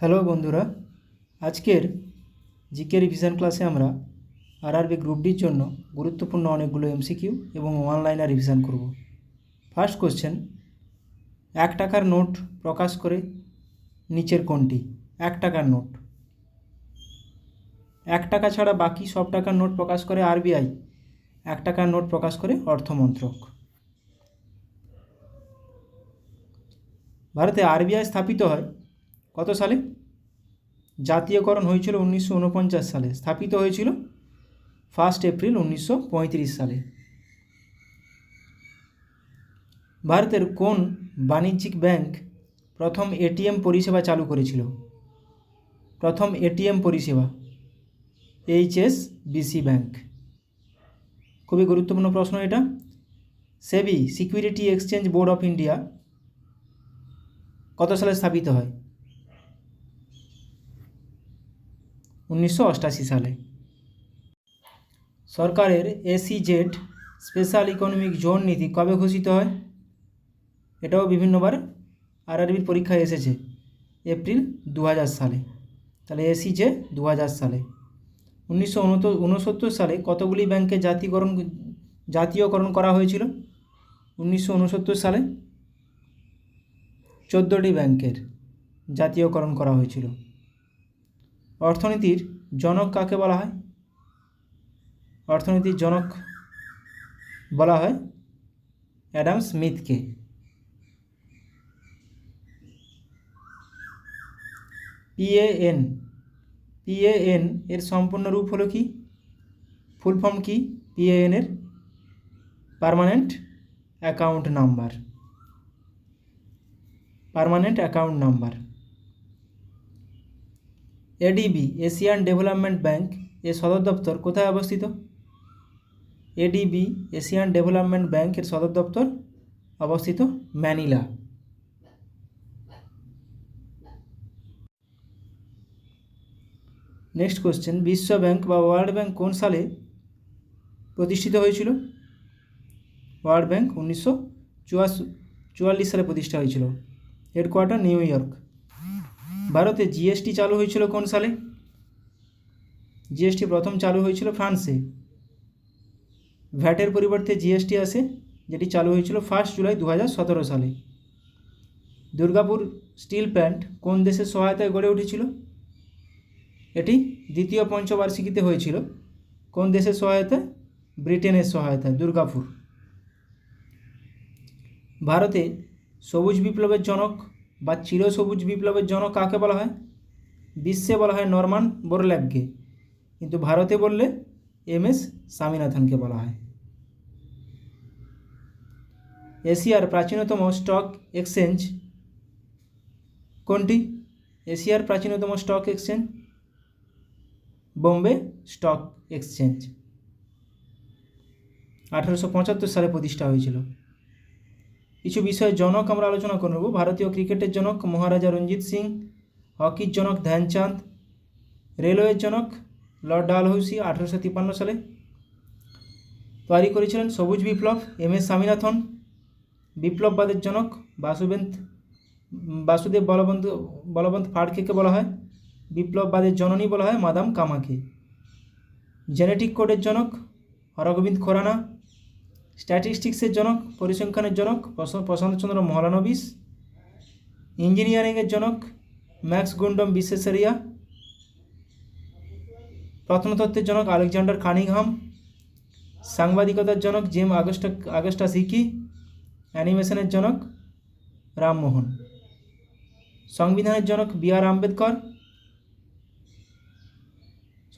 Hello বন্ধুরা, আজকের GK revision ক্লাসে আমরা আরআরবি গ্রুপ ডির জন্য গুরুত্বপূর্ণ অনেকগুলো এমসিকিউ এবং ওয়ানলাইনার রিভিশন করব। ফার্স্ট কোশ্চেন, 1 টাকার নোট প্রকাশ করে নিচের কোনটি? 1 টাকার নোট। 1 টাকা ছাড়া বাকি সব টাকার নোট প্রকাশ করে আরবিআই, 1 টাকার নোট প্রকাশ করে অর্থমন্ত্রক। ভারতে আরবিআই স্থাপিত হয় কত সালে? জাতীয়করণ হয়েছিল 1949 সালে, স্থাপিত হয়েছিল 1 এপ্রিল 1935 সালে। ভারতের কোন বাণিজ্যিক ব্যাংক প্রথম এটিএম পরিষেবা চালু করেছিল? প্রথম এটিএম পরিষেবা এইচএসবিসি ব্যাংক। খুবই গুরুত্বপূর্ণ প্রশ্ন এটা। SEBI security exchange board of India কত সালে স্থাপিত হয়? 1988 সালে। সরকারের এসইজেড স্পেশাল ইকোনমিক জোন নীতি কবে ঘোষিত হয়? এটাও বিভিন্নবার আরআরবির পরীক্ষায় এসেছে, এপ্রিল 2000 সালে। তাহলে এসইজে 2000 সালে। 1969 সালে কতগুলি ব্যাংকের জাতীয়করণ করা হয়েছিল? 1969 সালে 14টি ব্যাংকের জাতীয়করণ করা হয়েছিল। অর্থনীতির জনক কাকে বলা হয়? অর্থনীতির জনক বলা হয় অ্যাডাম স্মিথকে। পিএএন এর সম্পূর্ণ রূপ হলো কি? ফুল ফর্ম কি পিএএন এর? Permanent account number. Permanent account number. ADB Asian development bank এর সদর দপ্তর কোথায় অবস্থিত? এডিবি এশিয়ান ডেভেলপমেন্ট ব্যাংক এর সদর দপ্তর অবস্থিত ম্যানিলা। নেক্সট কোশ্চেন, বিশ্ব ব্যাংক বা ওয়ার্ল্ড ব্যাংক কোন সালে প্রতিষ্ঠিত হয়েছিল? ওয়ার্ল্ড ব্যাংক 1944 সালে প্রতিষ্ঠা হয়েছিল। Headquarter new York. ভারতে জিএসটি চালু হয়েছিল কোন সালে? জিএসটি প্রথম চালু হয়েছিল ফ্রান্সে। ভ্যাটের পরিবর্তে জিএসটি আসে, যেটি চালু হয়েছিল 1 জুলাই 2017 সালে। দুর্গাপুর স্টিল প্ল্যান্ট কোন দেশের সহায়তায় গড়ে উঠেছিল? এটি দ্বিতীয় পঞ্চবার্ষিকীতে হয়েছিল। কোন দেশের সহায়তায়? ব্রিটেনের সহায়তায়। দুর্গাপুর। ভারতে সবুজ বিপ্লবের জনক বা চিরসবুজ বিপ্লবের জনক কাকে বলা হয়? বিশ্বে বলা হয় নরমান বোরল্যাগকে, কিন্তু ভারতে বললে এমএস স্বামীনাথনকে বলা হয়। এশিয়ার প্রাচীনতম স্টক এক্সচেঞ্জ কোনটি? এশিয়ার প্রাচীনতম stock exchange Bombay stock exchange. 1875 সালে প্রতিষ্ঠা হয়েছিল। কিছু বিষয়ের জনক আমরা আলোচনা করব। ভারতীয় ক্রিকেটের জনক মহারাজা রঞ্জিত সিং, হকির জনক ধ্যানচাঁদ, রেলওয়ের জনক লর্ড ডালহৌসি 1853 সালে তৈরি করেছিলেন সবুজ বিপ্লব এমএস স্বামীনাথন। বিপ্লববাদের জনক বাসুদেব বলবন্ত ফাড়কেকে বলা হয়। বিপ্লববাদের জননী বলা হয় মাদাম কামাকে। জেনেটিক কোডের জনক হরগোবিন্দ খোরানা। স্ট্যাটিস্টিক্সের জনক, পরিসংখ্যানের জনক প্রশান্তচন্দ্র মহলানবিশ। ইঞ্জিনিয়ারিংয়ের জনক ম্যাক্স গুন্ডম বিশ্বেশ্বরিয়া। প্রত্নতত্ত্বের জনক আলেকজান্ডার কানিংহাম। সাংবাদিকতার জনক জেম আগস্টা সিকি। অ্যানিমেশনের জনক রামমোহন। সংবিধানের জনক বি.আর. আম্বেদকর।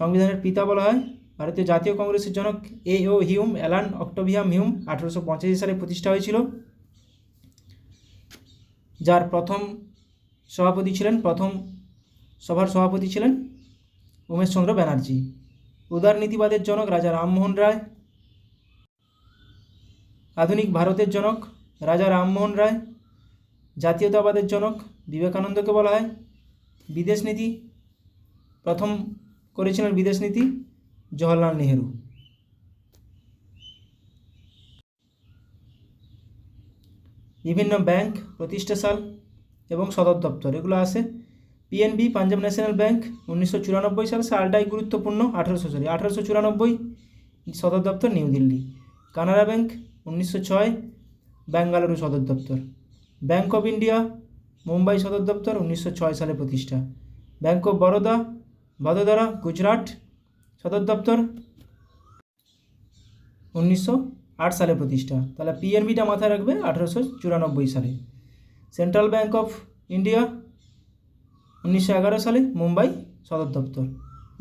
সংবিধানের পিতা বলা হয়। ভারতীয় জাতীয় কংগ্রেসের জনক A O. Hume, Allan Octavian Hume. 1885 সালে প্রতিষ্ঠা হয়েছিল, যার প্রথম সভার সভাপতি ছিলেন উমেশচন্দ্র ব্যানার্জি। উদারনীতিবাদের জনক রাজা রামমোহন রায়। আধুনিক ভারতের জনক রাজা রামমোহন রায়। জাতীয়তাবাদের জনক বিবেকানন্দকে বলা হয়। বিদেশ নীতি প্রথম করেছিলেন জওহরলাল নেহেরু। বিভিন্ন ব্যাংক প্রতিষ্ঠা সাল এবং সদর দপ্তর এগুলো আসে পিএনবি পাঞ্জাব ন্যাশনাল ব্যাংক 1994 সাল, সালটাই গুরুত্বপূর্ণ। 1894 সদর দপ্তর নিউ দিল্লি। কানাড়া ব্যাংক 1906 বেঙ্গালুরু সদর দপ্তর। ব্যাংক অফ ইন্ডিয়া মুম্বাই সদর দপ্তর 1906 সালে প্রতিষ্ঠা। ব্যাংক অফ বরোদা ভাদোদরা গুজরাট সদর দপ্তর 1908 সালে প্রতিষ্ঠা। তাহলে পিএনবিটা মাথায় রাখবে 1894 সালে। সেন্ট্রাল ব্যাংক অফ ইন্ডিয়া 1911 সালে মুম্বাই সদর দপ্তর।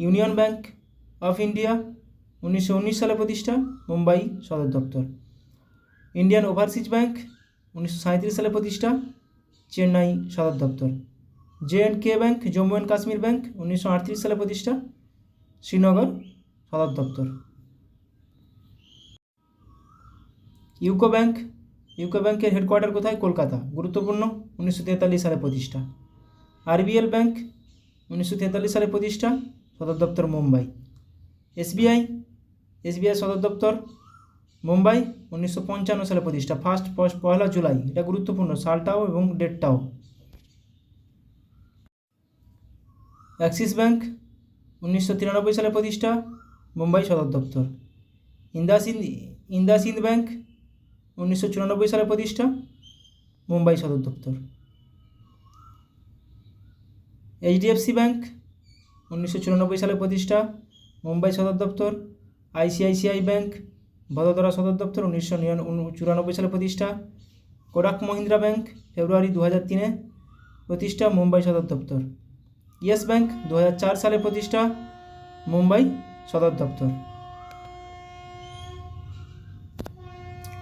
ইউনিয়ন ব্যাংক অফ ইন্ডিয়া 1919 সালে প্রতিষ্ঠা, মুম্বাই সদর দপ্তর। ইন্ডিয়ান ওভারসিজ ব্যাংক 1937 সালে প্রতিষ্ঠা, চেন্নাই সদর দপ্তর। J and K bank Jammu and Kashmir bank 1938 সালে প্রতিষ্ঠা, শ্রীনগর সদর দপ্তর। ইউকো ব্যাংকের হেডকোয়ার্টার কোথায়? কলকাতা, গুরুত্বপূর্ণ, 1943 সালে প্রতিষ্ঠা। আরবিএল ব্যাংক 1943 সালে প্রতিষ্ঠা, সদর দপ্তর মুম্বাই। এসবিআই সদর দপ্তর মুম্বাই, 1955 সালে প্রতিষ্ঠা, পয়লা জুলাই। এটা গুরুত্বপূর্ণ, সালটাও এবং ডেটটাও। অ্যাক্সিস ব্যাংক 1993 সালে প্রতিষ্ঠা, মুম্বাই সদর দপ্তর। ইন্দাসিন্দ ব্যাংক 1994 সালে প্রতিষ্ঠা, মুম্বাই সদর দপ্তর। এইচডিএফসি ব্যাংক 1994 সালে প্রতিষ্ঠা, মুম্বাই সদর দপ্তর। আইসিআইসিআই ব্যাংক বদোদরা সদর দপ্তর, 1994 সালে প্রতিষ্ঠা। কোটাক মহিন্দ্রা ব্যাংক ফেব্রুয়ারি 2003 প্রতিষ্ঠা, মুম্বাই সদর দপ্তর। ইয়েস ব্যাংক 2004 সালে প্রতিষ্ঠা, মুম্বাই সদর দপ্তর।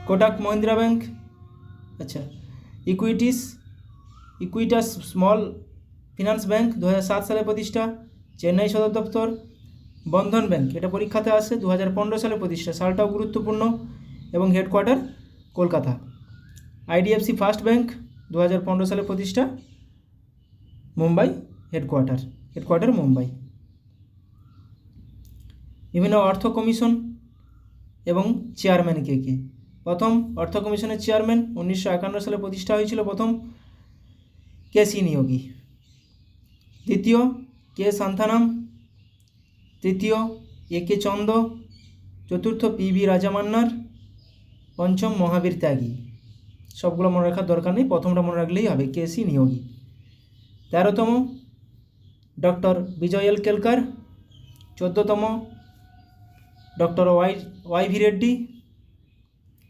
কোটাক মহিন্দ্রা ব্যাংক, আচ্ছা। ইকুইটাস স্মল ফিনান্স ব্যাংক 2007 সালে প্রতিষ্ঠা, চেন্নাই সদর দপ্তর। বন্ধন ব্যাংক, এটা পরীক্ষাতে আসে, 2015 সালে প্রতিষ্ঠা, সালটাও গুরুত্বপূর্ণ এবং headquarter Kolkata. IDFC first bank 2015 সালে প্রতিষ্ঠা, মুম্বাই হেডকোয়ার্টার মুম্বাই। বিভিন্ন অর্থ কমিশন এবং চেয়ারম্যান কে কে? প্রথম অর্থ কমিশনের চেয়ারম্যান 1951 সালে প্রতিষ্ঠা হয়েছিল, প্রথম কেসি নিয়োগী। দ্বিতীয় কে সান্থানাম, তৃতীয় একে চন্দ, চতুর্থ পিবি রাজামান্নার, পঞ্চম মহাবীর ত্যাগী। সবগুলো মনে রাখার দরকার নেই, প্রথমটা মনে রাখলেই হবে, কেসি নিয়োগী। 13তম ডক্টর বিজয় এল কেলকার, 14তম ডক্টর ওয়াইভি রেড্ডি,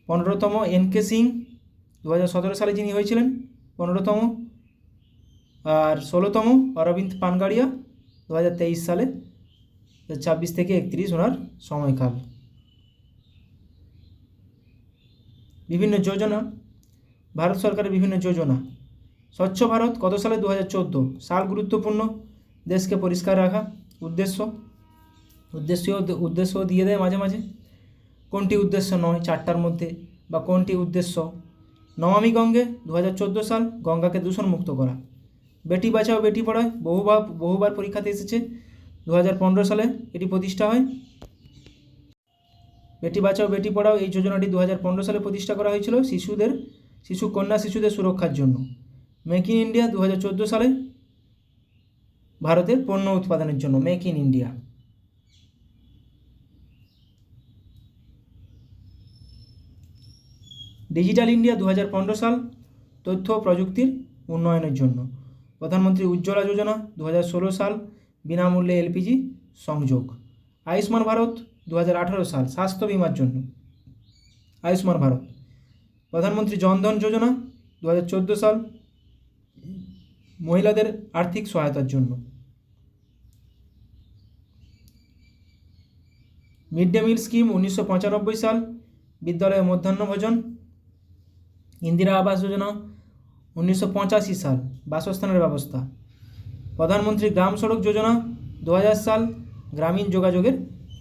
15তম এনকে সিং 2017 সালে যিনি হয়েছিলেন 15তম, আর 16তম অরবিন্দ পানগাড়িয়া 2023 সালে, 26 থেকে 31 ওনার সময়কাল। বিভিন্ন যোজনা, ভারত সরকারের বিভিন্ন যোজনা। স্বচ্ছ ভারত কত সালে? 2014 সাল গুরুত্বপূর্ণ, দেশকে পরিষ্কার রাখা। উদ্দেশ্য দিয়ে দেয় মাঝে মাঝে, কোনটি উদ্দেশ্য নয় 4টার মধ্যে, বা কোনটি উদ্দেশ্য। নমামি গঙ্গে 2014 সাল, গঙ্গাকে দূষণমুক্ত করা। বেটি বাঁচাও বেটি পড়াও বহুবার পরীক্ষাতে এসেছে, 2015 সালে এটি প্রতিষ্ঠা হয়। বেটি বাঁচাও বেটি পড়াও এই যোজনাটি 2015 সালে প্রতিষ্ঠা করা হয়েছিল কন্যা শিশুদের সুরক্ষার জন্য। মেক ইন ইন্ডিয়া 2014 সালে, ভারতের পণ্য উৎপাদনের জন্য make in India. Digital India 2015 সাল, তথ্য ও প্রযুক্তির উন্নয়নের জন্য। প্রধানমন্ত্রী উজ্জ্বলা যোজনা 2016 সাল, বিনামূল্যে এলপিজি সংযোগ। আয়ুষ্মান ভারত 2018 সাল, স্বাস্থ্য বিমার জন্য আয়ুষ্মান ভারত। প্রধানমন্ত্রী জনধন যোজনা 2014 সাল, মহিলাদের আর্থিক সহায়তার জন্য। মিড ডে মিল স্কিম 1995 সাল, বিদ্যালয়ে মধ্যাহ্ন ভোজন। ইন্দিরা আবাস যোজনা 1985 সাল, বাসস্থানের ব্যবস্থা। প্রধানমন্ত্রী গ্রাম সড়ক যোজনা 2000 সাল, গ্রামীণ যোগাযোগের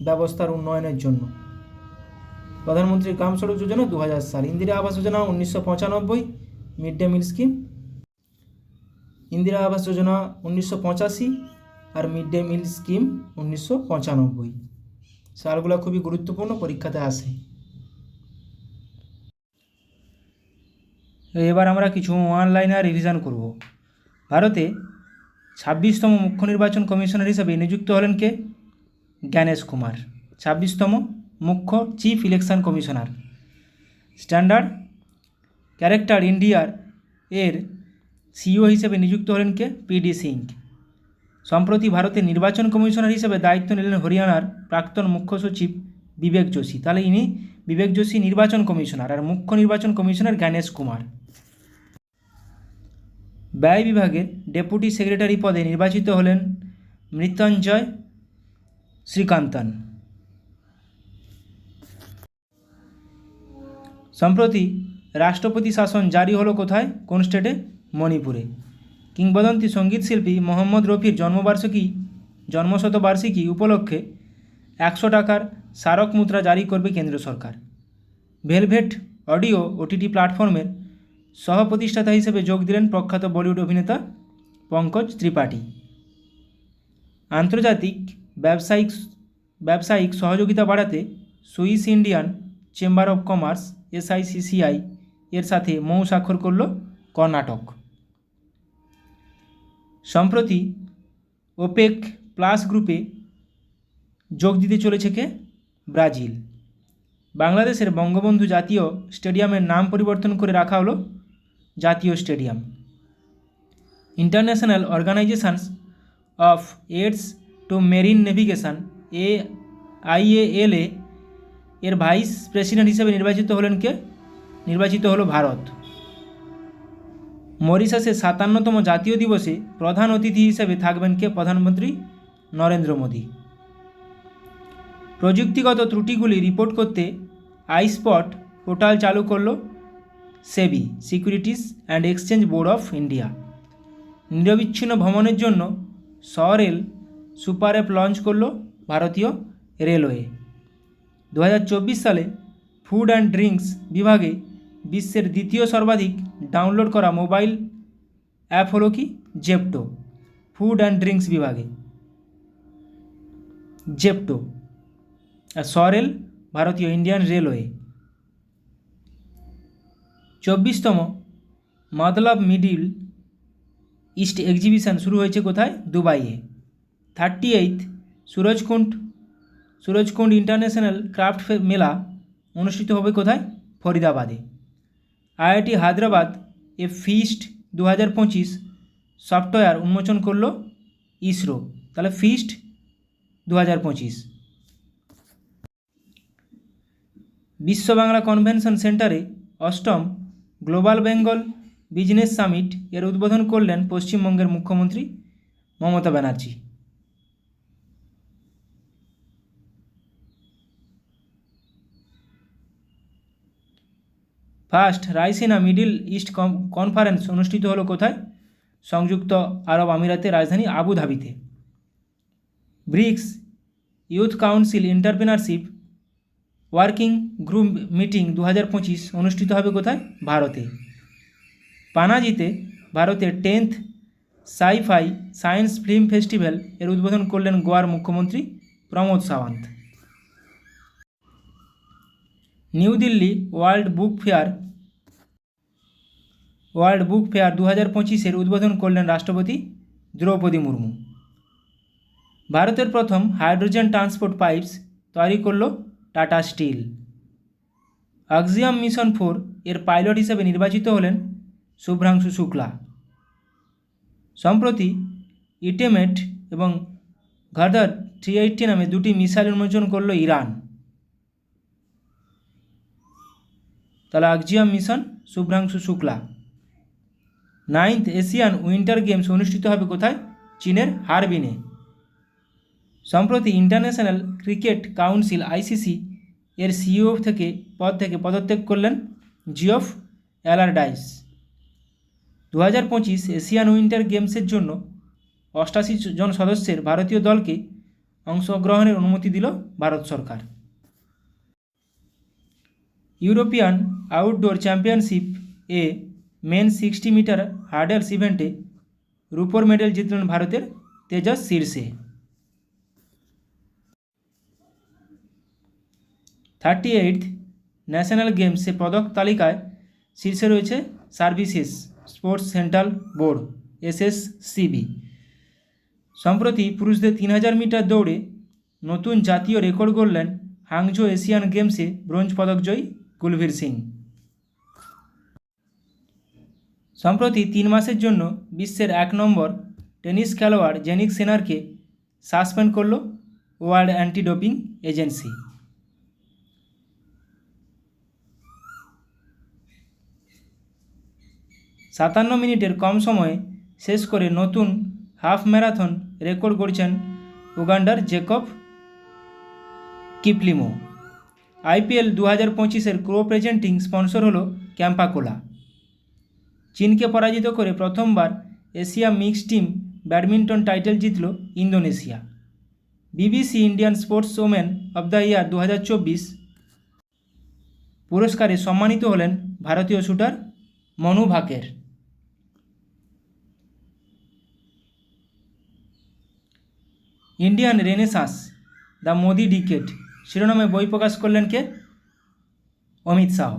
ব্যবস্থার উন্নয়নের জন্য। প্রধানমন্ত্রী গ্রাম সড়ক যোজনা 2000 সাল। Indira Awas Yojana 1995, mid day meal scheme. Indira Awas Yojana 1985 আর মিড ডে মিল স্কিম 1995। সালগুলো খুবই গুরুত্বপূর্ণ, পরীক্ষাতে আসে। এবার আমরা কিছু ওয়ান লাইনার রিভিশন করব। ভারতে 26তম মুখ্য নির্বাচন কমিশনার হিসেবে নিযুক্ত হলেন কে? জ্ঞানেশ কুমার, 26তম মুখ্য chief election commissioner. Standard character ইন্ডিয়ার এর সিইও হিসেবে নিযুক্ত হলেন কে? পিডি সিং। সম্প্রতি ভারতের নির্বাচন কমিশনার হিসেবে দায়িত্ব নিলেন হরিয়ানার প্রাক্তন মুখ্য সচিব বিবেক যোশী। তাহলে ইনি বিবেক যোশী নির্বাচন কমিশনার, আর মুখ্য নির্বাচন কমিশনার জ্ঞানেশ কুমার। ব্যয় বিভাগের ডেপুটি সেক্রেটারি পদে নির্বাচিত হলেন মৃত্যুঞ্জয় শ্রীকান্তন। সম্প্রতি রাষ্ট্রপতি শাসন জারি হলো কোথায়? কোন স্টেটে? মণিপুরে। কিংবদন্তি সঙ্গীত শিল্পী মোহাম্মদ রফির জন্মশতবার্ষিকী উপলক্ষে 100 টাকার স্মারক মুদ্রা জারি করবে কেন্দ্র সরকার। ভেলভেট অডিও ওটিটি প্ল্যাটফর্মের সহ প্রতিষ্ঠাতা হিসেবে যোগ দিলেন প্রখ্যাত বলিউড অভিনেতা পঙ্কজ ত্রিপাঠী। আন্তর্জাতিক ব্যবসায়িক সহযোগিতা বাড়াতে Swiss Indian chamber of commerce SICCI এর সাথে মৌ স্বাক্ষর করল কর্ণাটক। সম্প্রতি ওপেক প্লাস গ্রুপে যোগ দিতে চলেছে কে? ব্রাজিল। বাংলাদেশের বঙ্গবন্ধু জাতীয় স্টেডিয়ামের নাম পরিবর্তন করে রাখা হলো জাতীয় stadium. International organisations of aids to marine navigation IALA এর ভাইস প্রেসিডেন্ট হিসেবে নির্বাচিত হলেন কে? নির্বাচিত হলো ভারত। মরিশাসের 57তম জাতীয় দিবসে প্রধান অতিথি হিসেবে থাকবেন কে? প্রধানমন্ত্রী নরেন্দ্র মোদী। প্রযুক্তিগত ত্রুটিগুলি রিপোর্ট করতে আইস্পট পোর্টাল চালু করল SEBI, securities and exchange board of India. নিরবিচ্ছিন্ন ভ্রমণের জন্য সরেল সুপার অ্যাপ লঞ্চ করল ভারতীয় রেলওয়ে। 2024 সালে ফুড অ্যান্ড ড্রিঙ্কস বিভাগে বিশ্বের দ্বিতীয় সর্বাধিক ডাউনলোড করা মোবাইল অ্যাপ হলো কি? জেপ্টো। ফুড অ্যান্ড ড্রিঙ্কস বিভাগে জেপ্টো। আর সরেল ভারতীয় ইন্ডিয়ান রেলওয়ে। 24তম মতলব মিডিল ইস্ট এক্সিবিশন শুরু হয়েছে কোথায়? দুবাইয়ে। 38th সুরজকুণ্ড ইন্টারন্যাশনাল ক্রাফট মেলা অনুষ্ঠিত হবে কোথায়? ফরিদাবাদে। IIT হায়দ্রাবাদ ফিস্ট 2025 সফটওয়্যার উন্মোচন করল ইসরো। তাহলে ফিস্ট 2025। বিশ্ব বাংলা কনভেনশন সেন্টারে 8ম গ্লোবাল বেঙ্গল বিজনেস সামিট এর উদ্বোধন করলেন পশ্চিমবঙ্গের মুখ্যমন্ত্রী Mamata Banerjee. First Raisina Middle East conference অনুষ্ঠিত হলো কোথায়? সংযুক্ত আরব আমিরাতের রাজধানী আবুধাবিতে। BRICS youth council entrepreneurship working group meeting 2025 অনুষ্ঠিত হবে কোথায়? ভারতে। পানাজিতে ভারতের 10th sci fi science film festival এর উদ্বোধন করলেন গোয়ার মুখ্যমন্ত্রী Pramod Sawant. New Delhi world book fair 2025 উদ্বোধন করলেন রাষ্ট্রপতি দ্রৌপদী মুর্মু। ভারতের প্রথম হাইড্রোজেন ট্রান্সপোর্ট পাইপস তৈরি করল টাটা স্টিল। আক্সিয়াম মিশন 4 এর পাইলট হিসেবে নির্বাচিত হলেন শুভ্রাংশু শুক্লা। সম্প্রতি ইটেমেট এবং ঘাদার 380 নামে দুটি মিসাইল উন্মোচন করল ইরান। তাহলে Axiom mission, Shubhanshu Shukla. 9th Asian winter games অনুষ্ঠিত হবে কোথায়? চীনের হারবিনে। সম্প্রতি ইন্টারন্যাশনাল ক্রিকেট কাউন্সিল ICC এর সিইও পদ থেকে পদত্যাগ করলেন জিওফ অ্যালারডাইস। 2025 এশিয়ান উইন্টার গেমসের জন্য 88 জন সদস্যের ভারতীয় দলকে অংশগ্রহণের অনুমতি দিল ভারত সরকার। European outdoor championship men 60 metre hurdles ইভেন্টে রূপোর মেডেল জিতলেন ভারতের তেজস শীর্ষে। 38th ন্যাশনাল গেমসে পদক তালিকায় শীর্ষে রয়েছে services sports central board SSCB। সম্প্রতি পুরুষদের 3000 মিটার দৌড়ে নতুন জাতীয় রেকর্ড গড়লেন হাংজো এশিয়ান গেমসে ব্রোঞ্জ পদকজয়ী গুলবীর সিং। সম্প্রতি 3 মাসের জন্য বিশ্বের 1 নম্বর টেনিস খেলোয়াড় জেনিক সিনারকে সাসপেন্ড করল ওয়ার্ল্ড অ্যান্টি ডোপিং এজেন্সি। সাতান্ন মিনিটের কম সময়ে শেষ করে নতুন হাফ ম্যারাথন রেকর্ড গড়ছেন উগান্ডার জেকব কিপলিমো। IPL 2025-এর কো প্রেজেন্টিং স্পন্সর হলো ক্যাম্পাকোলা। চীনকে পরাজিত করে প্রথমবার Asia mixed team badminton title জিতল Indonesia. BBC Indian sports women of the year 2024 পুরস্কারে সম্মানিত হলেন ভারতীয় shooter Manu Bhaker. Indian renaissance the Modi decade শিরোনামে বই প্রকাশ করলেন কে? Amit Shah.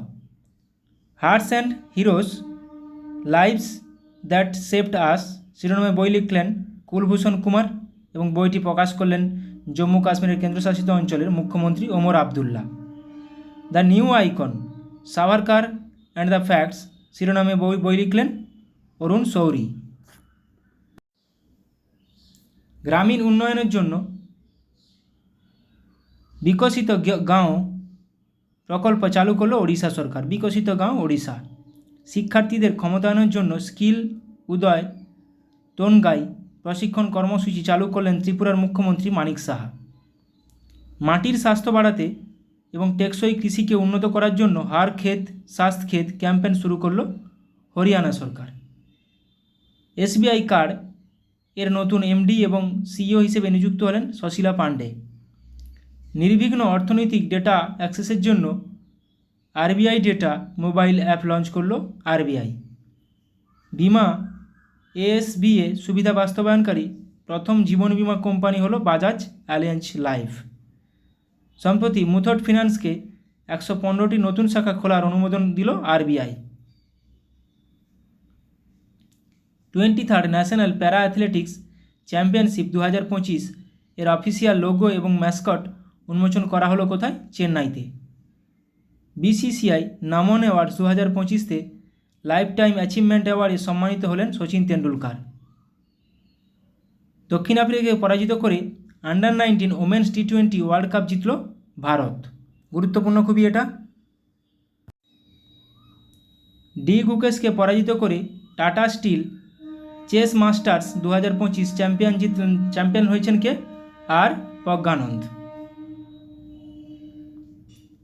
Hearts and heroes lives that saved us শিরোনামে বই লিখলেন কুলভূষণ কুমার এবং বইটি প্রকাশ করলেন জম্মু কাশ্মীরের কেন্দ্রশাসিত অঞ্চলের মুখ্যমন্ত্রী Omar Abdullah. The new icon Savarkar and the facts শিরোনামে বই লিখলেন অরুণ শৌরি। গ্রামীণ উন্নয়নের জন্য বিকশিত গাঁও প্রকল্প চালু করল ওড়িশা সরকার। বিকশিত গাঁও ওড়িশা। শিক্ষার্থীদের ক্ষমতায়নের জন্য স্কিল উদয় তনগাই প্রশিক্ষণ কর্মসূচি চালু করলেন ত্রিপুরার মুখ্যমন্ত্রী মানিক সাহা। মাটির স্বাস্থ্য বাড়াতে এবং টেকসই কৃষিকে উন্নত করার জন্য হার ক্ষেত স্বাস্থ্য ক্ষেত ক্যাম্পেইন শুরু করল হরিয়ানা সরকার। SBI কার্ড এর নতুন MD এবং CEO হিসেবে নিযুক্ত হলেন শশীলা পাণ্ডে। নির্বিঘ্ন অর্থনৈতিক ডেটা অ্যাক্সেসের জন্য RBI data mobile app launch করল RBI। বিমা ASBA সুবিধা বাস্তবায়নকারী প্রথম জীবন বিমা কোম্পানি হলো বাজাজ অ্যালিয়ান্স লাইফ। সম্প্রতি মুথুট ফিন্যান্সকে 115টি নতুন শাখা খোলার অনুমোদন দিল RBI। 23rd national para athletics championship 2025 এর অফিসিয়াল লোগো এবং ম্যাসকট উন্মোচন করা হলো কোথায়? চেন্নাইতে। BCCI নামন অ্যাওয়ার্ডস 2025-তে লাইফ টাইম অ্যাচিভমেন্ট অ্যাওয়ার্ডে সম্মানিত হলেন সচিন তেন্ডুলকার। দক্ষিণ আফ্রিকাকে পরাজিত করে under-19 women's T20 world cup জিতল ভারত। গুরুত্বপূর্ণ খুবই এটা। ডি গুকেশকে পরাজিত করে Tata steel chess masters 2025 champion হয়েছেন কে? R Praggnanandhaa.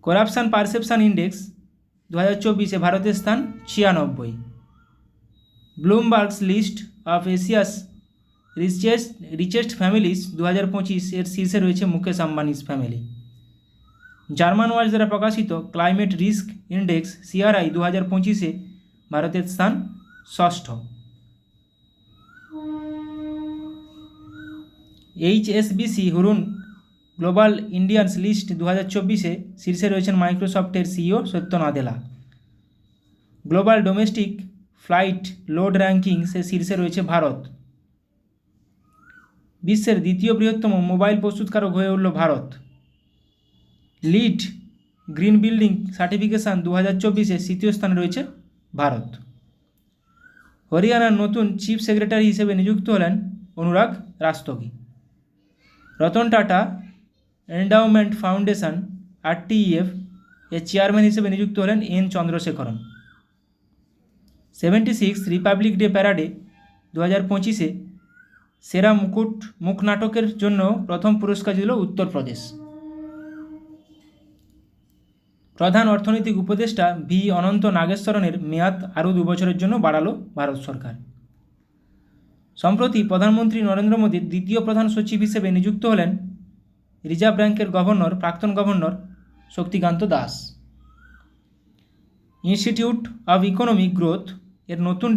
Corruption perception index 2024-এ ভারতের স্থান 96। Bloomberg's list of Asia's richest families 2025 এর শীর্ষে রয়েছে Mukesh Ambani's family. German watch দ্বারা প্রকাশিত ক্লাইমেট রিস্ক ইন্ডেক্স CRI 2025-এ ভারতের স্থান 6ষ্ঠ। HSBC Hurun global Indians list 2024-এ শীর্ষে রয়েছেন মাইক্রোসফটের CEO Satya Nadella. Global domestic flight load র্যাঙ্কিংসে শীর্ষে রয়েছে ভারত। বিশ্বের দ্বিতীয় বৃহত্তম মোবাইল প্রস্তুতকারক হয়ে উঠল Bharat. LEED green building certification 2024-এ 3য় স্থানে রয়েছে ভারত। হরিয়ানার নতুন চিফ সেক্রেটারি হিসেবে নিযুক্ত হলেন Anurag Rastogi. Ratan Tata endowment foundation RTEF এর চেয়ারম্যান হিসেবে নিযুক্ত হলেন N Chandrasekaran. 76 Republic Day parade 2025-এ সেরা মুখ নাটকের জন্য প্রথম পুরস্কার দিল উত্তরপ্রদেশ। প্রধান অর্থনৈতিক উপদেষ্টা ভি অনন্ত নাগেশ্বরনের মেয়াদ আরও 2 বছরের জন্য বাড়ালো ভারত সরকার। সম্প্রতি প্রধানমন্ত্রী নরেন্দ্র মোদীর দ্বিতীয় প্রধান সচিব হিসেবে নিযুক্ত হলেন রিজার্ভ ব্যাংকের প্রাক্তন governor Shaktikanta Das. Institute of economic growth এর নতুন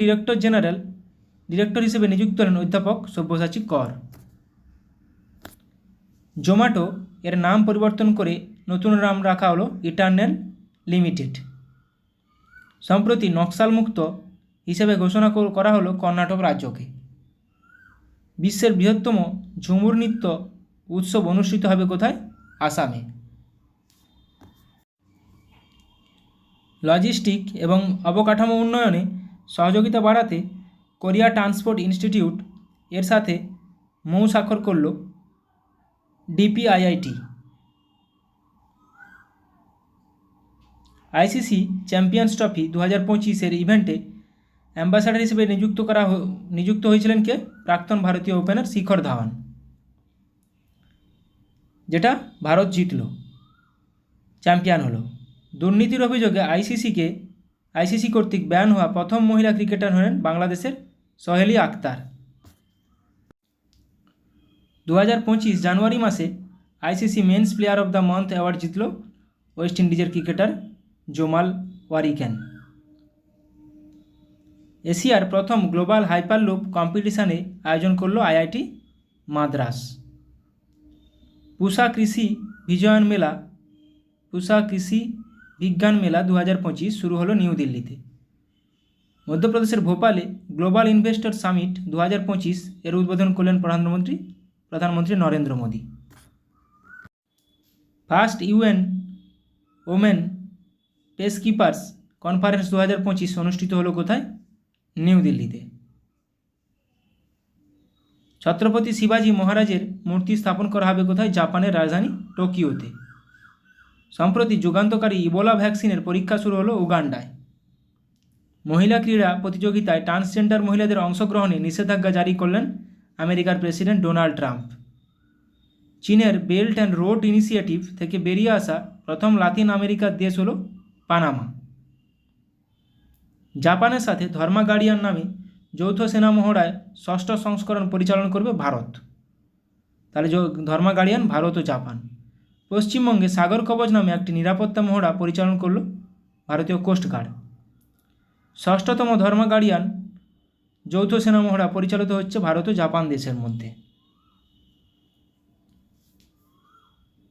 ডিরেক্টর হিসেবে নিযুক্ত হলেন অধ্যাপক সব্যসাচী কর। জোম্যাটো এর নাম পরিবর্তন করে নতুন নাম রাখা হলো ইটারনেল লিমিটেড। সম্প্রতি নকশালমুক্ত হিসেবে ঘোষণা করা হলো কর্ণাটক রাজ্যকে। বিশ্বের বৃহত্তম ঝুমুর নৃত্য উৎসব অনুষ্ঠিত হবে কোথায়? আসামে। লজিস্টিক এবং অবকাঠামো উন্নয়নে সহযোগিতা বাড়াতে কোরিয়া ট্রান্সপোর্ট ইনস্টিটিউট এর সাথে মৌ স্বাক্ষর করল ডিপিআইআইটি। আইসিসি চ্যাম্পিয়ন্স ট্রফি 2025-এর ইভেন্টে অ্যাম্বাসাডার হিসেবে নিযুক্ত হয়েছিলেন কে? প্রাক্তন ভারতীয় ওপেনার শিখর ধাওয়ান, যেটা ভারত জিতল, চ্যাম্পিয়ন হলো। দুর্নীতির অভিযোগে আইসিসি কর্তৃক ব্যান হওয়া প্রথম মহিলা ক্রিকেটার হলেন বাংলাদেশের সোহেলি আক্তার। 2025 জানুয়ারি মাসে ICC men's player of the month award জিতল ওয়েস্ট ইন্ডিজের ক্রিকেটার জোমাল ওয়ারিকেন। এশিয়ার প্রথম গ্লোবাল হাইপারলুপ কম্পিটিশানে আয়োজন করল আইআইটি মাদ্রাস। পুষা কৃষি বিজ্ঞান মেলা 2025 শুরু হলো নিউ দিল্লিতে। মধ্যপ্রদেশের ভোপালে গ্লোবাল ইনভেস্টর সামিট 2025 এর উদ্বোধন করলেন প্রধানমন্ত্রী Narendra Modi. First UN women peacekeepers conference 2025 অনুষ্ঠিত হলো কোথায়? নিউ দিল্লিতে। ছত্রপতি শিবাজী মহারাজের মূর্তি স্থাপন করা হবে কোথায়? জাপানের রাজধানী টোকিওতে। সম্প্রতি যুগান্তকারী ইবোলা ভ্যাকসিনের পরীক্ষা শুরু হলো উগান্ডায়। মহিলা ক্রীড়া প্রতিযোগিতায় ট্রান্সজেন্ডার মহিলাদের অংশগ্রহণে নিষেধাজ্ঞা জারি করলেন আমেরিকার প্রেসিডেন্ট ডোনাল্ড ট্রাম্প। চীনের বেল্ট অ্যান্ড রোড ইনিশিয়েটিভ থেকে বেরিয়ে আসা প্রথম লাতিন আমেরিকার দেশ হলো পানামা। জাপানের সাথে ধর্মা গার্ডিয়ান নামে যৌথ সেনা মহড়ায় 6ষ্ঠ সংস্করণ পরিচালনা করবে ভারত। তাহলে ধর্মা গার্ডিয়ান ভারত ও জাপান। পশ্চিমবঙ্গে সাগর কবচ নামে একটি নিরাপত্তা মহড়া পরিচালনা করল ভারতীয় কোস্টগার্ড। 6ষ্ঠতম ধর্মা গার্ডিয়ান যৌথ সেনা মহড়া পরিচালিত হচ্ছে ভারত ও জাপান দেশের মধ্যে।